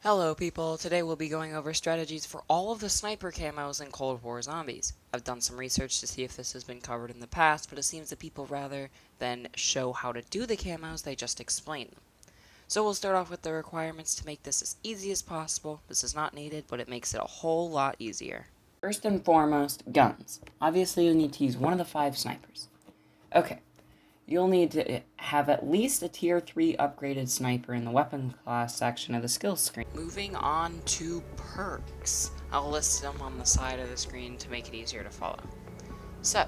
Hello people, today we'll be going over strategies for all of the sniper camos in Cold War Zombies. I've done some research to see if this has been covered in the past, but it seems that people rather than show how to do the camos, they just explain them. So we'll start off with the requirements to make this as easy as possible. This is not needed, but it makes it a whole lot easier. First and foremost, guns. Obviously you'll need to use one of the 5 snipers. Okay, you'll need to have at least a tier 3 upgraded sniper in the weapon class section of the skills screen. Moving on to perks. I'll list them on the side of the screen to make it easier to follow. So,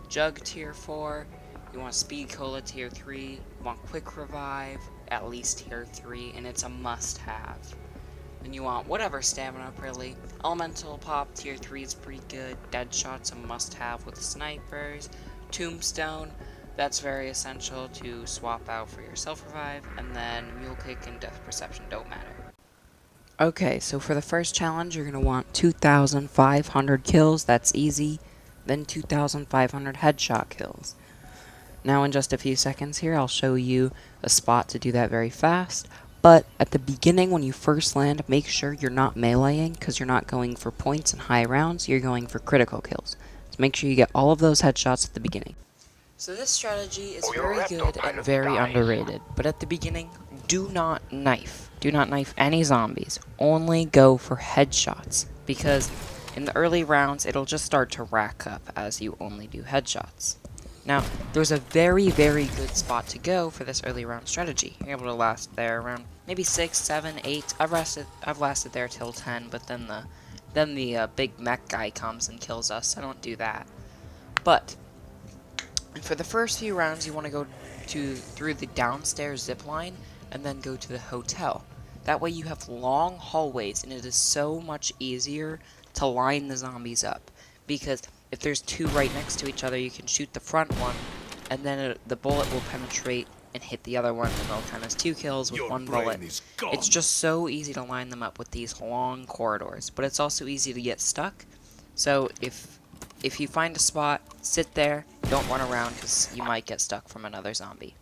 Jug tier 4, you want Speed Cola tier 3, you want Quick Revive, at least tier 3, and it's a must-have. And you want whatever stamina up really. Elemental Pop tier 3 is pretty good, Deadshot's a must-have with snipers, Tombstone, that's very essential to swap out for your self-revive, and then Mule Kick and Death Perception don't matter. Okay, so for the first challenge, you're going to want 2,500 kills, that's easy, then 2,500 headshot kills. Now in just a few seconds here, I'll show you a spot to do that very fast, but at the beginning when you first land, make sure you're not meleeing, because you're not going for points and high rounds, you're going for critical kills. So make sure you get all of those headshots at the beginning. So this strategy is very good and very underrated, but at the beginning, do not knife. Do not knife any zombies. Only go for headshots, because in the early rounds, it'll just start to rack up as you only do headshots. Now, there's a very, very good spot to go for this early round strategy. You're able to last there around maybe 6, 7, 8. I've lasted there till 10, but then the big mech guy comes and kills us. I don't do that. But and for the first few rounds, you want to go through the downstairs zip line and then go to the hotel. That way you have long hallways, and it is so much easier to line the zombies up. Because if there's 2 right next to each other, you can shoot the front one, and then the bullet will penetrate and hit the other one, and they'll count as 2 kills with 1 bullet. It's just so easy to line them up with these long corridors, but it's also easy to get stuck. So if you find a spot, sit there, don't run around because you might get stuck from another zombie.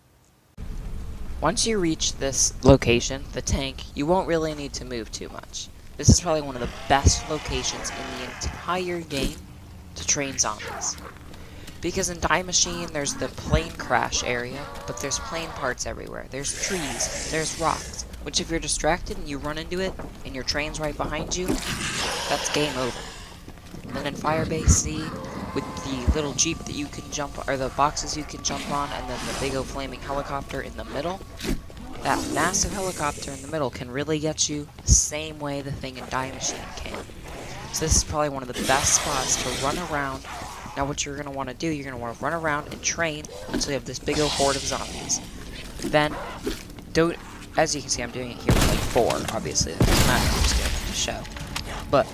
Once you reach this location, the tank, you won't really need to move too much. This is probably one of the best locations in the entire game to train zombies. Because in Die Machine, there's the plane crash area, but there's plane parts everywhere. There's trees, there's rocks, which if you're distracted and you run into it, and your train's right behind you, that's game over. And then in Firebase C, with the little jeep that you can jump, or the boxes you can jump on, and then the big old flaming helicopter in the middle, that massive helicopter in the middle can really get you the same way the thing in Die Machine can. So this is probably one of the best spots to run around. Now what you're going to want to do, you're going to want to run around and train until you have this big old horde of zombies. Then, as you can see, I'm doing it here with like 4, obviously, that doesn't matter, I'm just doing it to show. But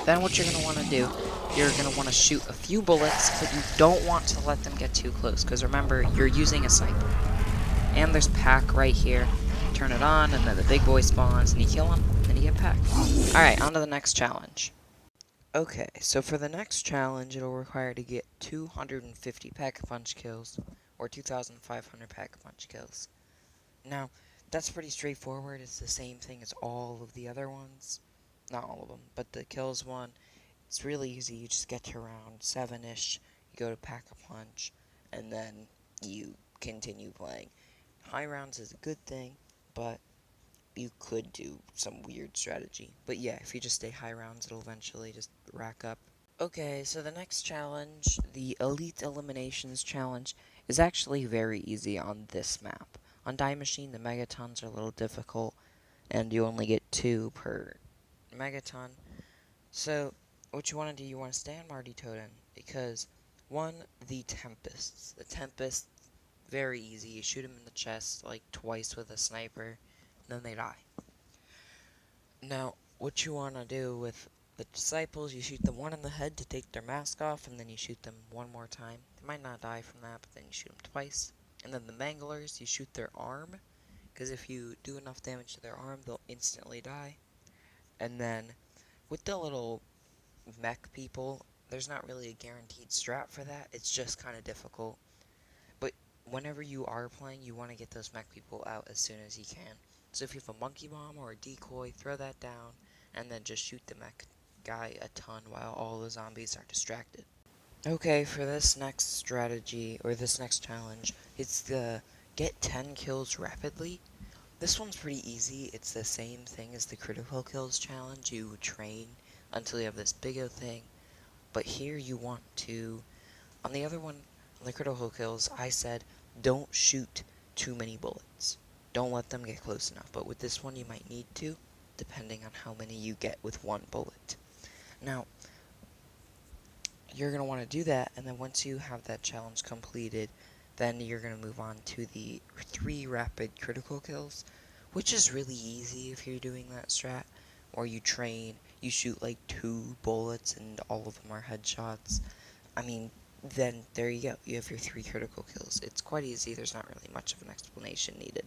then what you're going to want to do, you're going to want to shoot a few bullets, but you don't want to let them get too close, because remember, you're using a sniper. And there's Pack right here. Turn it on, and then the big boy spawns, and you kill him, and you get Pack. Alright, on to the next challenge. Okay, so for the next challenge, it'll require to get 250 Pack-a-Punch kills, or 2,500 Pack-a-Punch kills. Now, that's pretty straightforward. It's the same thing as all of the other ones. Not all of them, but the kills one, it's really easy. You just get to around 7-ish, you go to Pack-a-Punch, and then you continue playing. High rounds is a good thing, but you could do some weird strategy. But yeah, if you just stay high rounds, it'll eventually just rack up. Okay, so the next challenge, the Elite Eliminations Challenge, is actually very easy on this map. On Die Machine, the Megatons are a little difficult, and you only get 2 per Megaton. So, what you want to do, you want to stay on Marty Totem, because, 1, the Tempests. The Tempests, very easy. You shoot them in the chest, like, twice with a sniper, and then they die. Now, what you want to do with the Disciples, you shoot them 1 in the head to take their mask off, and then you shoot them 1 more time. They might not die from that, but then you shoot them twice. And then the Manglers, you shoot their arm, because if you do enough damage to their arm, they'll instantly die. And then, with the little mech people, there's not really a guaranteed strat for that. It's just kind of difficult. But whenever you are playing, you want to get those mech people out as soon as you can. So if you have a monkey bomb or a decoy, throw that down, and then just shoot the mech guy a ton while all the zombies are distracted. Okay, for this next strategy, or this next challenge, it's the get 10 kills rapidly. This one's pretty easy. It's the same thing as the critical kills challenge. You train until you have this big O thing. But here you want to, on the other one, on the critical kills, I said don't shoot too many bullets. Don't let them get close enough. But with this one you might need to, depending on how many you get with one bullet. Now, you're going to want to do that, and then once you have that challenge completed, then you're going to move on to the 3 rapid critical kills, which is really easy if you're doing that strat, or you train, you shoot like 2 bullets and all of them are headshots. I mean, then there you go, you have your 3 critical kills. It's quite easy, there's not really much of an explanation needed.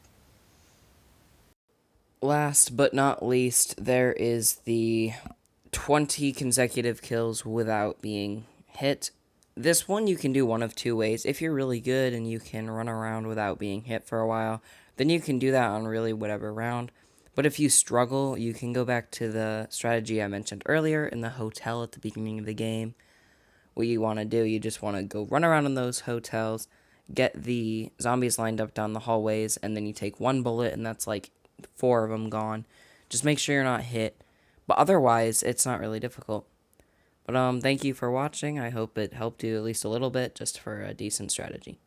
Last but not least, there is the 20 consecutive kills without being hit. This one you can do one of 2 ways. If you're really good and you can run around without being hit for a while, then you can do that on really whatever round. But if you struggle, you can go back to the strategy I mentioned earlier in the hotel at the beginning of the game. What you want to do, you just want to go run around in those hotels, get the zombies lined up down the hallways, and then you take 1 bullet, and that's like 4 of them gone. Just make sure you're not hit. But otherwise, it's not really difficult. But thank you for watching. I hope it helped you at least a little bit, just for a decent strategy.